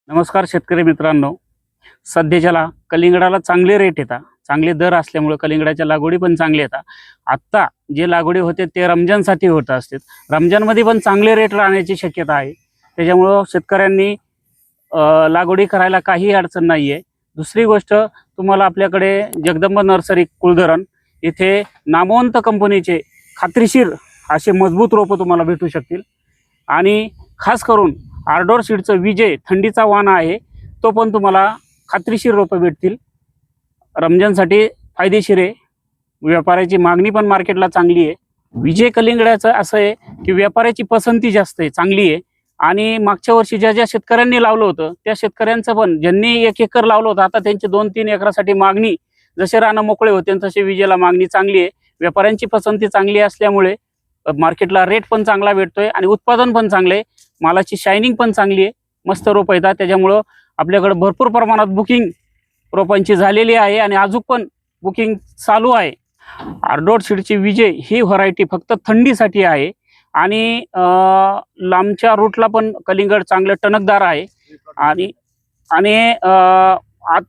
नमस्कार शेतकरी मित्रांनो, सध्याच्याला कलिंगडाला चांगले रेट येतात, चांगले दर असल्यामुळे कलिंगडाच्या लागवडी पण चांगले येतात। आत्ता जे लागवडी होते ते रमजानसाठी होत असतात। रमजानमध्ये पण चांगले रेट राहण्याची शक्यता आहे, त्याच्यामुळे शेतकऱ्यांनी लागवडी करायला काही अडचण नाही आहे। दुसरी गोष्ट, तुम्हाला आपल्याकडे जगदंबा नर्सरी कुलधरण इथे नामवंत कंपनीचे खात्रीशीर असे मजबूत रोपं तुम्हाला भेटू शकतील। आणि खास करून आर्डोर सीडचं विजय थंडीचा वाण आहे, तो पण तुम्हाला खात्रीशीर रोपं भेटतील। रमजानसाठी फायदेशीर आहे, व्यापाऱ्याची मागणी पण मार्केटला चांगली आहे। विजय कलिंगडाचं असं आहे की व्यापाऱ्याची पसंती जास्त आहे, चांगली आहे। आणि मागच्या वर्षी ज्या शेतकऱ्यांनी लावलं होतं त्या शेतकऱ्यांचं पण, ज्यांनी 1 एकर लावलं होतं, आता त्यांचे 2-3 एकरासाठी मागणी, जसे रानं मोकळे होते तसे विजेला मागणी चांगली आहे। व्यापाऱ्यांची पसंती चांगली असल्यामुळे मार्केटला रेट पण चांगला भेटतोय आणि उत्पादन पण चांगले आहे, मालाची शायनिंग पण चांगली आहे, मस्त रोप येतात। त्याच्यामुळं आपल्याकडे भरपूर प्रमाणात बुकिंग रोपांची झालेली आहे आणि अजून पण बुकिंग चालू आहे। आर्डोर सीडची विजय ही व्हरायटी फक्त थंडीसाठी आहे आणि लांबच्या रूटला पण कलिंगड चांगलं टणकदार आहे आणि आत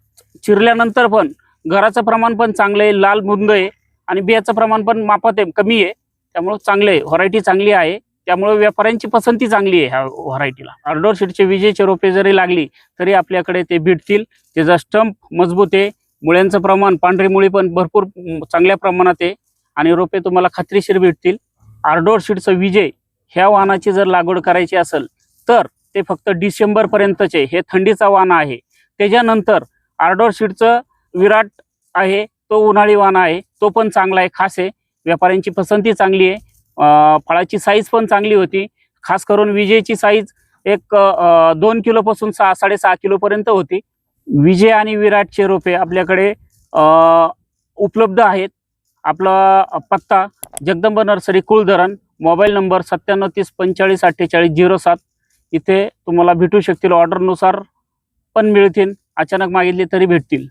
चिरल्यानंतर पण घराचं प्रमाण पण चांगलं आहे, लाल बुंद आहे आणि बियाचं प्रमाण पण मापात आहे, कमी आहे, त्यामुळे चांगले व्हरायटी चांगली आहे। त्यामुळे व्यापाऱ्यांची पसंती चांगली आहे ह्या व्हरायटीला। आर्डोर सीडचे विजेचे रोपे जरी लागली तरी आपल्याकडे ते भेटतील। त्याचा स्टंप मजबूत आहे, मुळ्यांचं प्रमाण, पांढरी मुळी पण भरपूर चांगल्या प्रमाणात आहे आणि रोपे तुम्हाला खात्रीशीर भेटतील। आर्डोर सीडचं विजय ह्या वाहनाची जर लागवड करायची असेल तर ते फक्त डिसेंबर पर्यंतचे, हे थंडीचा वाण आहे। त्याच्यानंतर आर्डोर सीडचं विराट आहे, तो उन्हाळी वाण आहे, तो पण चांगला आहे, खास आहे, व्यापाऱ्यांची पसंती चांगली आहे। फळाची साईज पण चांगली होती, खास करून विजेची साईज एक 2 किलोपासून 6-6.5 किलोपर्यंत होती। विजय आणि विराटचे रोपे आपल्याकडे उपलब्ध आहेत। आपला पत्ता जगदंबा नर्सरी कुलधरण, मोबाईल नंबर 9730454807, इथे तुम्हाला भेटू शकतील। ऑर्डरनुसार पण मिळतील, अचानक मागितले तरी भेटतील।